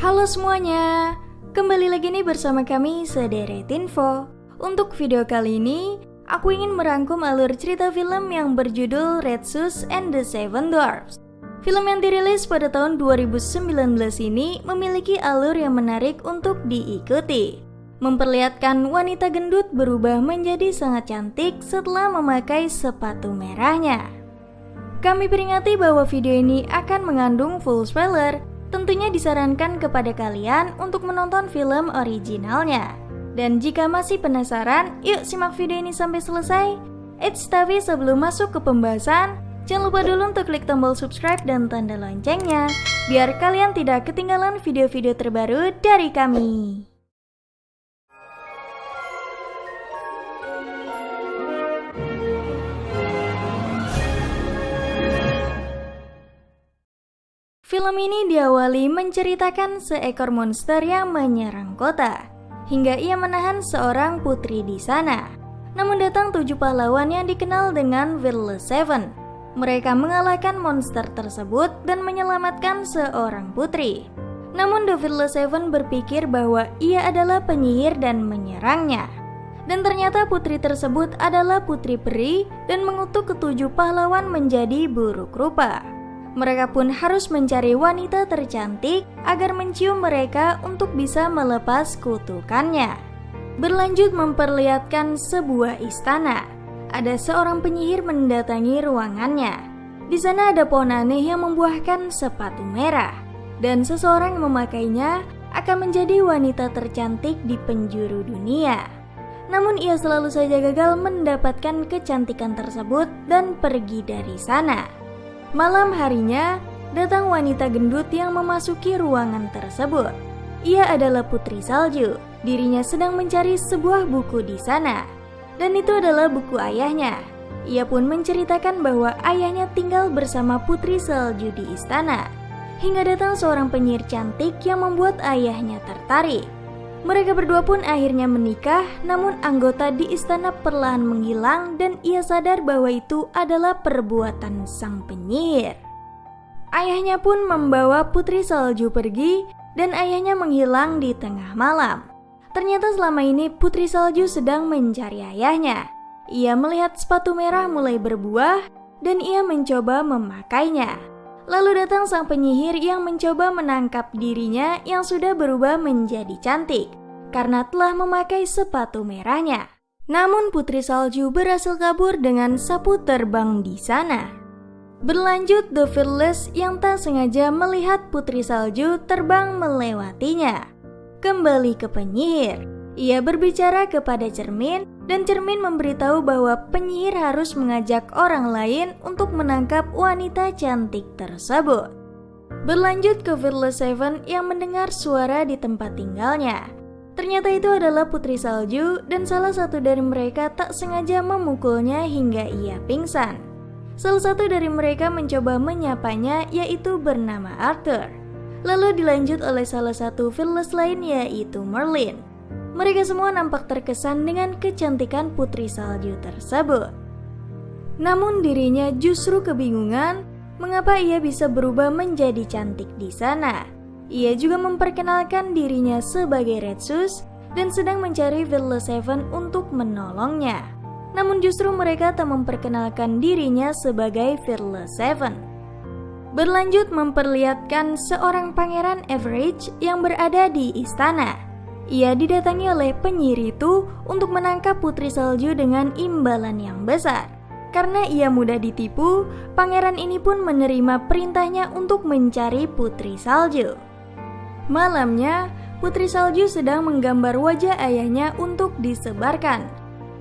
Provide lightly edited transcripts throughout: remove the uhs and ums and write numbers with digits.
Halo semuanya, kembali lagi nih bersama kami Sederet Info. Untuk video kali ini, aku ingin merangkum alur cerita film yang berjudul Red Shoes and the Seven Dwarfs. Film yang dirilis pada tahun 2019 ini memiliki alur yang menarik untuk diikuti. Memperlihatkan wanita gendut berubah menjadi sangat cantik setelah memakai sepatu merahnya. Kami peringati bahwa video ini akan mengandung full spoiler. Tentunya disarankan kepada kalian untuk menonton film originalnya. Dan jika masih penasaran, yuk simak video ini sampai selesai. Tapi sebelum masuk ke pembahasan, jangan lupa dulu untuk klik tombol subscribe dan tanda loncengnya, biar kalian tidak ketinggalan video-video terbaru dari kami. Film ini diawali menceritakan seekor monster yang menyerang kota, hingga ia menahan seorang putri di sana. Namun datang 7 pahlawan yang dikenal dengan Fearless Seven. Mereka mengalahkan monster tersebut dan menyelamatkan seorang putri. Namun The Fearless Seven berpikir bahwa ia adalah penyihir dan menyerangnya. Dan ternyata putri tersebut adalah putri peri dan mengutuk ke-7 pahlawan menjadi buruk rupa. Mereka pun harus mencari wanita tercantik agar mencium mereka untuk bisa melepas kutukannya. Berlanjut memperlihatkan sebuah istana. Ada seorang penyihir mendatangi ruangannya. Di sana ada pohon aneh yang membuahkan sepatu merah. Dan seseorang yang memakainya akan menjadi wanita tercantik di penjuru dunia. Namun ia selalu saja gagal mendapatkan kecantikan tersebut dan pergi dari sana. Malam harinya, datang wanita gendut yang memasuki ruangan tersebut. Ia adalah Putri Salju. Dirinya sedang mencari sebuah buku di sana. Dan itu adalah buku ayahnya. Ia pun menceritakan bahwa ayahnya tinggal bersama Putri Salju di istana. Hingga datang seorang penyihir cantik yang membuat ayahnya tertarik. Mereka berdua pun akhirnya menikah, namun anggota di istana perlahan menghilang dan ia sadar bahwa itu adalah perbuatan sang penyihir. Ayahnya pun membawa Putri Salju pergi dan ayahnya menghilang di tengah malam. Ternyata selama ini Putri Salju sedang mencari ayahnya. Ia melihat sepatu merah mulai berbuah dan ia mencoba memakainya. Lalu datang sang penyihir yang mencoba menangkap dirinya yang sudah berubah menjadi cantik karena telah memakai sepatu merahnya. Namun Putri Salju berhasil kabur dengan sapu terbang di sana. Berlanjut The Fearless yang tak sengaja melihat Putri Salju terbang melewatinya. Kembali ke penyihir, ia berbicara kepada cermin dan cermin memberitahu bahwa penyihir harus mengajak orang lain untuk menangkap wanita cantik tersebut. Berlanjut ke Fearless Seven yang mendengar suara di tempat tinggalnya. Ternyata itu adalah Putri Salju dan salah satu dari mereka tak sengaja memukulnya hingga ia pingsan. Salah satu dari mereka mencoba menyapanya yaitu bernama Arthur. Lalu dilanjut oleh salah satu Fearless lain yaitu Merlin. Mereka semua nampak terkesan dengan kecantikan Putri Salju tersebut. Namun dirinya justru kebingungan mengapa ia bisa berubah menjadi cantik di sana. Ia juga memperkenalkan dirinya sebagai Red Shoes dan sedang mencari Fearless Seven untuk menolongnya. Namun justru mereka tak memperkenalkan dirinya sebagai Fearless Seven. Berlanjut memperlihatkan seorang pangeran Average yang berada di istana. Ia didatangi oleh penyihir itu untuk menangkap Putri Salju dengan imbalan yang besar. Karena ia mudah ditipu, pangeran ini pun menerima perintahnya untuk mencari Putri Salju. Malamnya, Putri Salju sedang menggambar wajah ayahnya untuk disebarkan.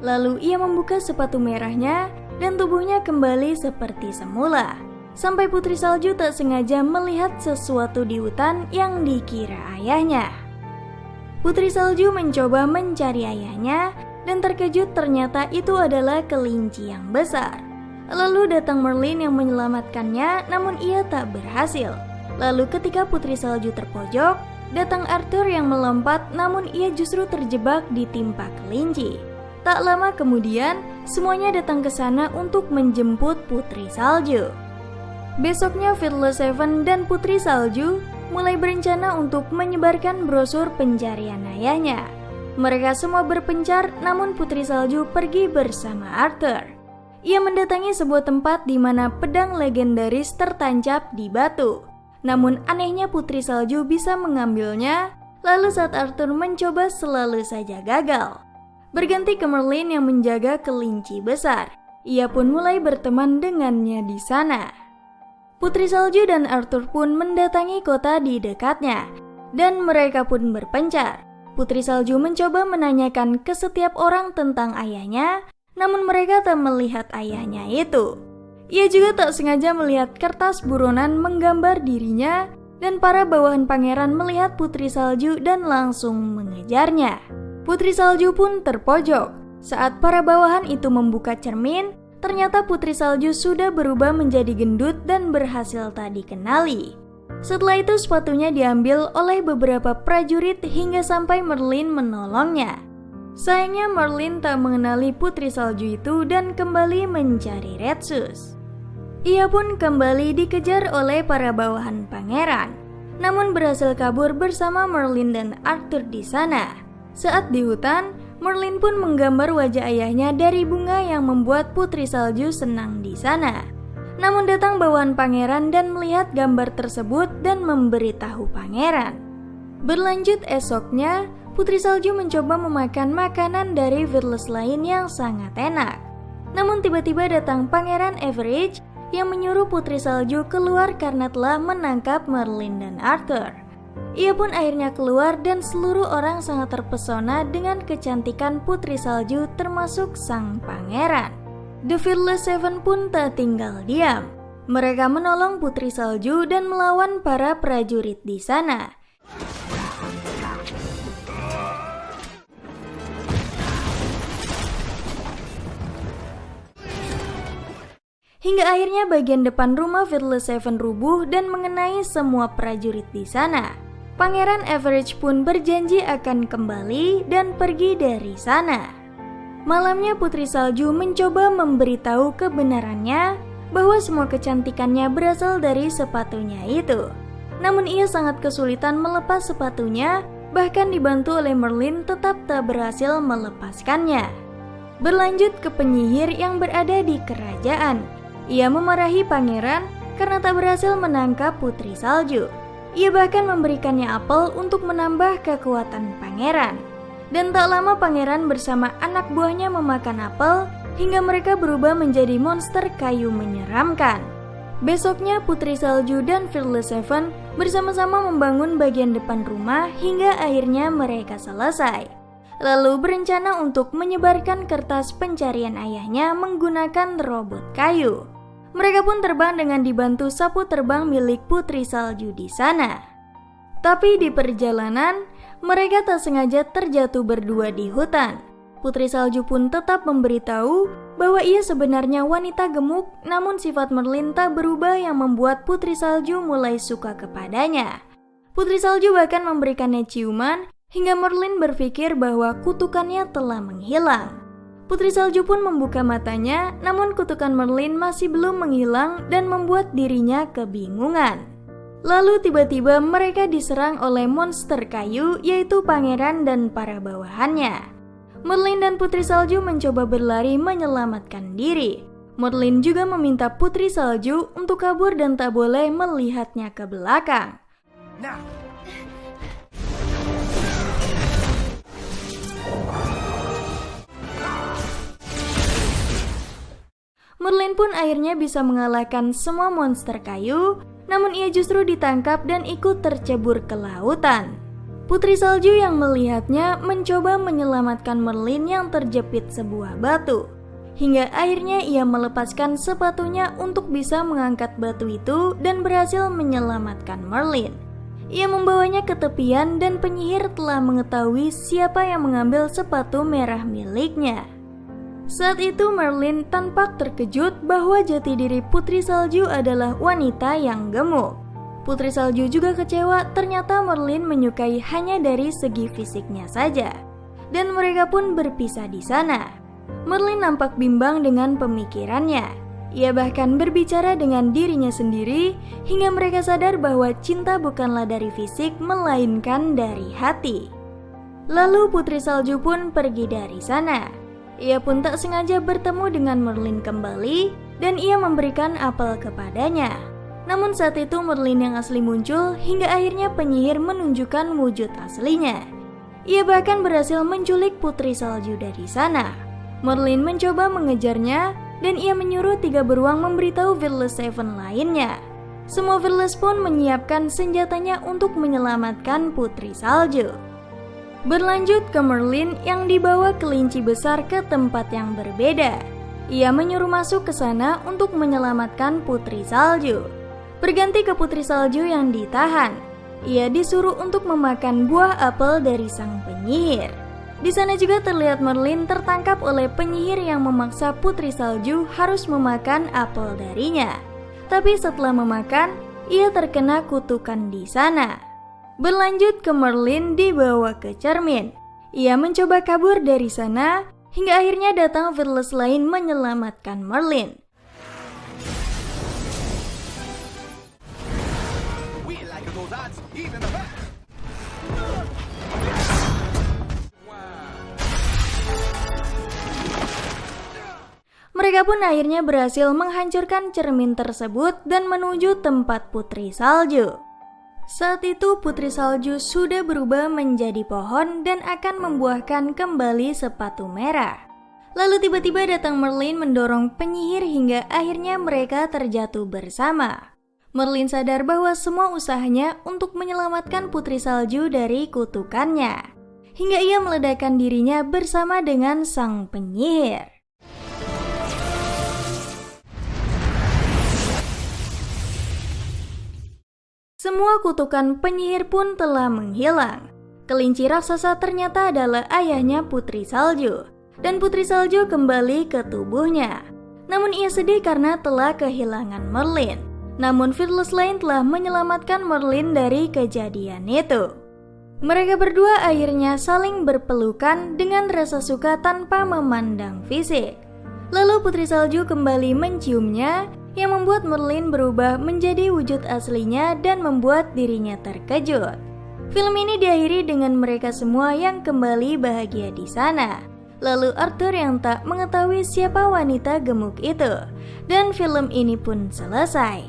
Lalu ia membuka sepatu merahnya dan tubuhnya kembali seperti semula. Sampai Putri Salju tak sengaja melihat sesuatu di hutan yang dikira ayahnya. Putri Salju mencoba mencari ayahnya dan terkejut ternyata itu adalah kelinci yang besar. Lalu datang Merlin yang menyelamatkannya namun ia tak berhasil. Lalu ketika Putri Salju terpojok, datang Arthur yang melompat namun ia justru terjebak di timpa kelinci. Tak lama kemudian, semuanya datang ke sana untuk menjemput Putri Salju. Besoknya Fearless Seven dan Putri Salju mulai berencana untuk menyebarkan brosur pencarian ayahnya. Mereka semua berpencar, namun Putri Salju pergi bersama Arthur. Ia mendatangi sebuah tempat di mana pedang legendaris tertancap di batu. Namun anehnya Putri Salju bisa mengambilnya, lalu saat Arthur mencoba selalu saja gagal. Berganti ke Merlin yang menjaga kelinci besar. Ia pun mulai berteman dengannya di sana. Putri Salju dan Arthur pun mendatangi kota di dekatnya, dan mereka pun berpencar. Putri Salju mencoba menanyakan ke setiap orang tentang ayahnya, namun mereka tak melihat ayahnya itu. Ia juga tak sengaja melihat kertas buronan menggambar dirinya, dan para bawahan pangeran melihat Putri Salju dan langsung mengejarnya. Putri Salju pun terpojok. Saat para bawahan itu membuka cermin, ternyata Putri Salju sudah berubah menjadi gendut dan berhasil tak dikenali. Setelah itu sepatunya diambil oleh beberapa prajurit hingga sampai Merlin menolongnya. Sayangnya Merlin tak mengenali Putri Salju itu dan kembali mencari Retsus. Ia pun kembali dikejar oleh para bawahan pangeran, namun berhasil kabur bersama Merlin dan Arthur di sana. Saat di hutan, Merlin pun menggambar wajah ayahnya dari bunga yang membuat Putri Salju senang di sana. Namun datang bawahan pangeran dan melihat gambar tersebut dan memberitahu pangeran. Berlanjut esoknya, Putri Salju mencoba memakan makanan dari Virlus lain yang sangat enak. Namun tiba-tiba datang Pangeran Everidge yang menyuruh Putri Salju keluar karena telah menangkap Merlin dan Arthur. Ia pun akhirnya keluar dan seluruh orang sangat terpesona dengan kecantikan Putri Salju termasuk sang pangeran. The Fearless Seven pun tak tinggal diam. Mereka menolong Putri Salju dan melawan para prajurit di sana. Hingga akhirnya bagian depan rumah Fearless Seven rubuh dan mengenai semua prajurit di sana. Pangeran Everidge pun berjanji akan kembali dan pergi dari sana. Malamnya Putri Salju mencoba memberitahu kebenarannya bahwa semua kecantikannya berasal dari sepatunya itu. Namun ia sangat kesulitan melepas sepatunya, bahkan dibantu oleh Merlin tetap tak berhasil melepaskannya. Berlanjut ke penyihir yang berada di kerajaan. Ia memarahi pangeran karena tak berhasil menangkap Putri Salju. Ia bahkan memberikannya apel untuk menambah kekuatan pangeran. Dan tak lama pangeran bersama anak buahnya memakan apel hingga mereka berubah menjadi monster kayu menyeramkan. Besoknya Putri Salju dan Fearless Seven bersama-sama membangun bagian depan rumah hingga akhirnya mereka selesai. Lalu berencana untuk menyebarkan kertas pencarian ayahnya menggunakan robot kayu. Mereka pun terbang dengan dibantu sapu terbang milik Putri Salju di sana. Tapi di perjalanan, mereka tak sengaja terjatuh berdua di hutan. Putri Salju pun tetap memberitahu bahwa ia sebenarnya wanita gemuk, namun sifat Merlin tak berubah yang membuat Putri Salju mulai suka kepadanya. Putri Salju bahkan memberikannya ciuman hingga Merlin berpikir bahwa kutukannya telah menghilang. Putri Salju pun membuka matanya, namun kutukan Merlin masih belum menghilang dan membuat dirinya kebingungan. Lalu tiba-tiba mereka diserang oleh monster kayu, yaitu pangeran dan para bawahannya. Merlin dan Putri Salju mencoba berlari menyelamatkan diri. Merlin juga meminta Putri Salju untuk kabur dan tak boleh melihatnya ke belakang. Merlin pun akhirnya bisa mengalahkan semua monster kayu, namun ia justru ditangkap dan ikut tercebur ke lautan. Putri Salju yang melihatnya mencoba menyelamatkan Merlin yang terjepit sebuah batu. Hingga akhirnya ia melepaskan sepatunya untuk bisa mengangkat batu itu dan berhasil menyelamatkan Merlin. Ia membawanya ke tepian dan penyihir telah mengetahui siapa yang mengambil sepatu merah miliknya. Saat itu Merlin tampak terkejut bahwa jati diri Putri Salju adalah wanita yang gemuk. Putri Salju juga kecewa ternyata Merlin menyukai hanya dari segi fisiknya saja. Dan mereka pun berpisah di sana. Merlin nampak bimbang dengan pemikirannya. Ia bahkan berbicara dengan dirinya sendiri hingga mereka sadar bahwa cinta bukanlah dari fisik melainkan dari hati. Lalu Putri Salju pun pergi dari sana. Ia pun tak sengaja bertemu dengan Merlin kembali dan ia memberikan apel kepadanya. Namun saat itu Merlin yang asli muncul hingga akhirnya penyihir menunjukkan wujud aslinya. Ia bahkan berhasil menculik Putri Salju dari sana. Merlin mencoba mengejarnya dan ia menyuruh 3 beruang memberitahu Fearless Seven lainnya. Semua Fearless pun menyiapkan senjatanya untuk menyelamatkan Putri Salju. Berlanjut ke Merlin yang dibawa kelinci besar ke tempat yang berbeda. Ia menyuruh masuk ke sana untuk menyelamatkan Putri Salju. Berganti ke Putri Salju yang ditahan. Ia disuruh untuk memakan buah apel dari sang penyihir. Di sana juga terlihat Merlin tertangkap oleh penyihir yang memaksa Putri Salju harus memakan apel darinya. Tapi setelah memakan, ia terkena kutukan di sana. Berlanjut ke Merlin dibawa ke cermin. Ia mencoba kabur dari sana hingga akhirnya datang Fearless lain menyelamatkan Merlin. Mereka pun akhirnya berhasil menghancurkan cermin tersebut dan menuju tempat Putri Salju. Saat itu Putri Salju sudah berubah menjadi pohon dan akan membuahkan kembali sepatu merah. Lalu tiba-tiba datang Merlin mendorong penyihir hingga akhirnya mereka terjatuh bersama. Merlin sadar bahwa semua usahanya untuk menyelamatkan Putri Salju dari kutukannya. Hingga ia meledakkan dirinya bersama dengan sang penyihir. Semua kutukan penyihir pun telah menghilang. Kelinci raksasa ternyata adalah ayahnya Putri Salju, dan Putri Salju kembali ke tubuhnya. Namun ia sedih karena telah kehilangan Merlin. Namun Fearless lain telah menyelamatkan Merlin dari kejadian itu. Mereka berdua akhirnya saling berpelukan dengan rasa suka tanpa memandang fisik. Lalu Putri Salju kembali menciumnya, yang membuat Merlin berubah menjadi wujud aslinya dan membuat dirinya terkejut. Film ini diakhiri dengan mereka semua yang kembali bahagia di sana. Lalu Arthur yang tak mengetahui siapa wanita gemuk itu. Dan film ini pun selesai.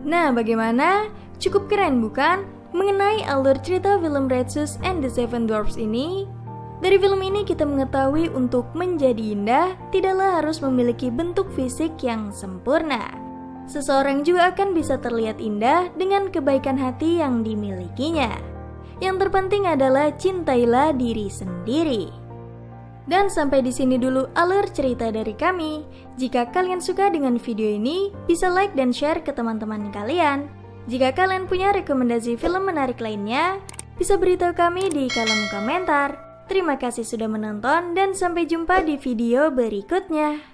Nah, bagaimana? Cukup keren bukan? Mengenai alur cerita film Red Shoes and the Seven Dwarfs ini. Dari film ini kita mengetahui untuk menjadi indah tidaklah harus memiliki bentuk fisik yang sempurna. Seseorang juga akan bisa terlihat indah dengan kebaikan hati yang dimilikinya. Yang terpenting adalah cintailah diri sendiri. Dan sampai di sini dulu alur cerita dari kami. Jika kalian suka dengan video ini, bisa like dan share ke teman-teman kalian. Jika kalian punya rekomendasi film menarik lainnya, bisa beritahu kami di kolom komentar. Terima kasih sudah menonton dan sampai jumpa di video berikutnya.